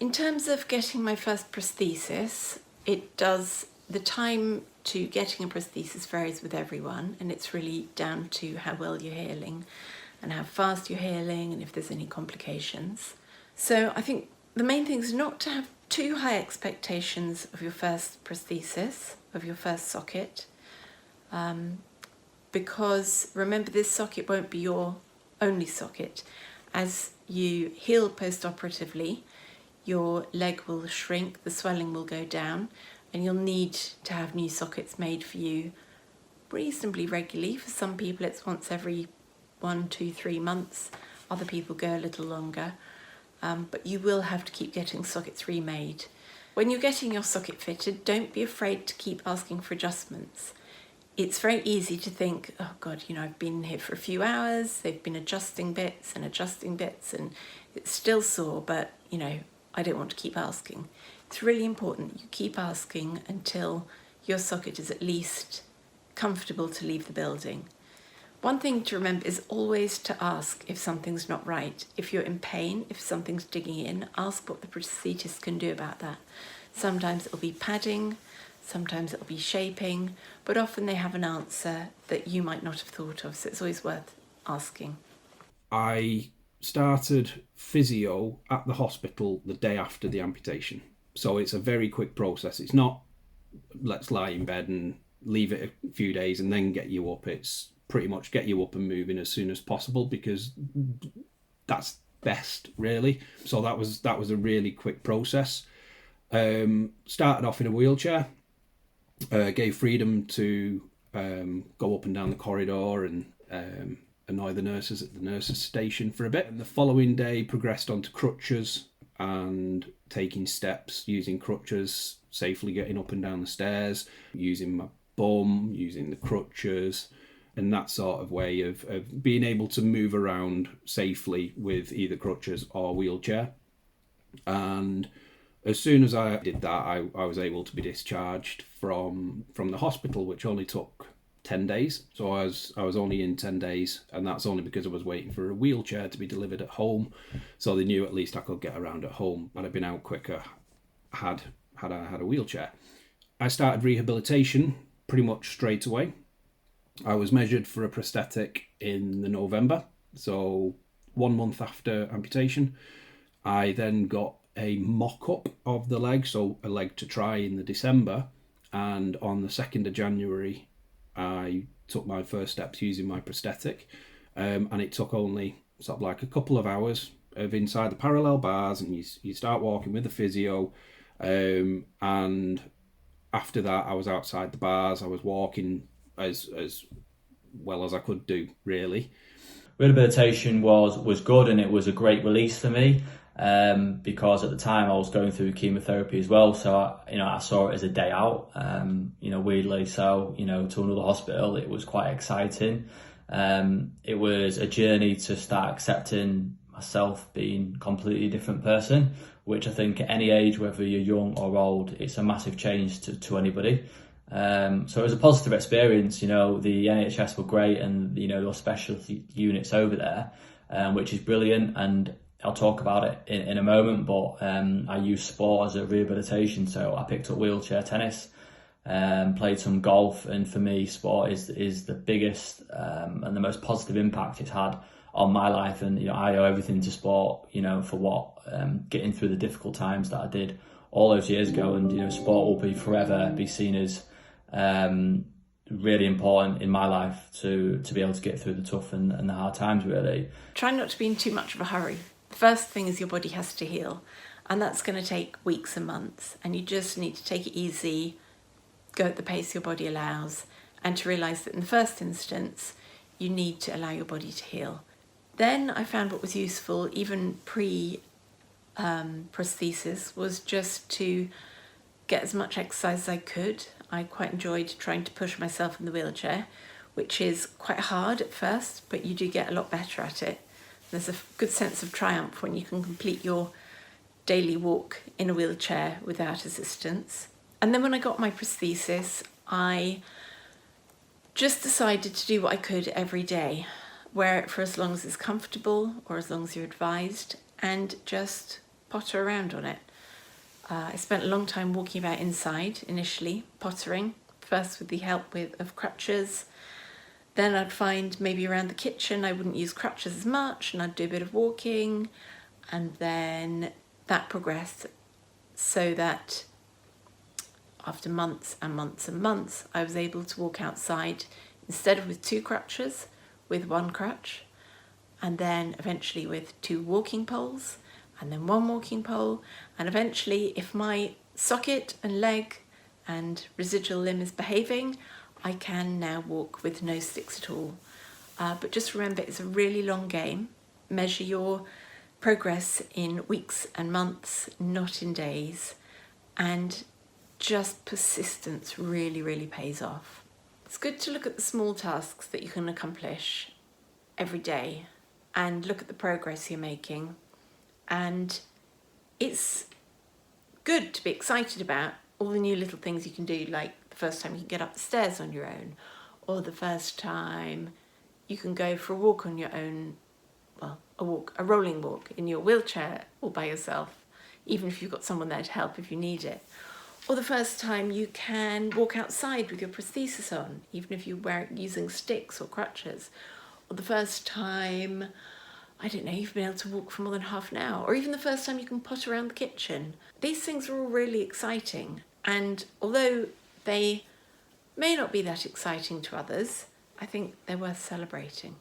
In terms of getting my first prosthesis, the time to getting a prosthesis varies with everyone, and it's really down to how well you're healing and how fast you're healing and if there's any complications. So I think the main thing is not to have too high expectations of your first prosthesis, of your first socket, because remember, this socket won't be your only socket. As you heal post-operatively, your leg will shrink, the swelling will go down, and you'll need to have new sockets made for you reasonably regularly. For some people it's once every 1, 2, 3 months. Other people go a little longer. But you will have to keep getting sockets remade. When you're getting your socket fitted, don't be afraid to keep asking for adjustments. It's very easy to think, oh God, I've been here for a few hours, they've been adjusting bits, and it's still sore, but, I don't want to keep asking. It's really important you keep asking until your socket is at least comfortable to leave the building. One thing to remember is always to ask if something's not right. If you're in pain, if something's digging in, ask what the prosthetist can do about that. Sometimes it'll be padding, sometimes it'll be shaping, but often they have an answer that you might not have thought of, so it's always worth asking. I started physio at the hospital the day after the amputation. So it's a very quick process. It's not, let's lie in bed and leave it a few days and then get you up. It's pretty much get you up and moving as soon as possible, because that's best, really. So that was a really quick process. Started off in a wheelchair, gave freedom to go up and down the corridor and annoy the nurses at the nurses' station for a bit. And the following day progressed onto crutches and taking steps using crutches, safely getting up and down the stairs, using my bum, using the crutches, and that sort of way of being able to move around safely with either crutches or wheelchair. And as soon as I did that, I was able to be discharged from the hospital, which only took 10 days. So I was only in 10 days, and that's only because I was waiting for a wheelchair to be delivered at home. So they knew at least I could get around at home. Had I been out quicker, had I had a wheelchair. I started rehabilitation pretty much straight away. I was measured for a prosthetic in the November, so 1 month after amputation. I then got a mock-up of the leg, so a leg to try in the December, and on the 2nd of January I took my first steps using my prosthetic, and it took only sort of like a couple of hours of inside the parallel bars, and you start walking with the physio, and after that I was outside the bars. I was walking as well as I could do, really. Rehabilitation was good, and it was a great release for me, because at the time I was going through chemotherapy as well, so I saw it as a day out, weirdly. So to another hospital, it was quite exciting. It was a journey to start accepting myself being a completely different person, which I think at any age, whether you're young or old, it's a massive change to anybody. So it was a positive experience. The NHS were great, and those specialty units over there, which is brilliant, and I'll talk about it in a moment, but I use sport as a rehabilitation. So I picked up wheelchair tennis, played some golf, and for me sport is the biggest and the most positive impact it's had on my life. And I owe everything to sport, for what getting through the difficult times that I did all those years ago. And sport will forever be seen as really important in my life to be able to get through the tough and the hard times, really. Try not to be in too much of a hurry. The first thing is your body has to heal, and that's going to take weeks and months, and you just need to take it easy, go at the pace your body allows, and to realise that in the first instance you need to allow your body to heal. Then I found what was useful, even prosthesis, was just to get as much exercise as I could. I quite enjoyed trying to push myself in the wheelchair, which is quite hard at first, but you do get a lot better at it. There's a good sense of triumph when you can complete your daily walk in a wheelchair without assistance. And then when I got my prosthesis, I just decided to do what I could every day. Wear it for as long as it's comfortable or as long as you're advised, and just potter around on it. I spent a long time walking about inside initially, pottering, first with the help of crutches. Then I'd find maybe around the kitchen I wouldn't use crutches as much and I'd do a bit of walking, and then that progressed so that after months and months and months I was able to walk outside instead of with 2 crutches, with 1 crutch, and then eventually with 2 walking poles, and then 1 walking pole, and eventually if my socket and leg and residual limb is behaving, I can now walk with no sticks at all. But just remember, it's a really long game. Measure your progress in weeks and months, not in days, and just persistence really, really pays off. It's good to look at the small tasks that you can accomplish every day and look at the progress you're making. And it's good to be excited about all the new little things you can do, like the first time you can get up the stairs on your own, or the first time you can go for a walk on your own, well, a rolling walk in your wheelchair all by yourself, even if you've got someone there to help if you need it. Or the first time you can walk outside with your prosthesis on, even if you're using sticks or crutches. Or the first time, I don't know, you've been able to walk for more than half an hour. Or even the first time you can pot around the kitchen. These things are all really exciting. And although they may not be that exciting to others, I think they're worth celebrating.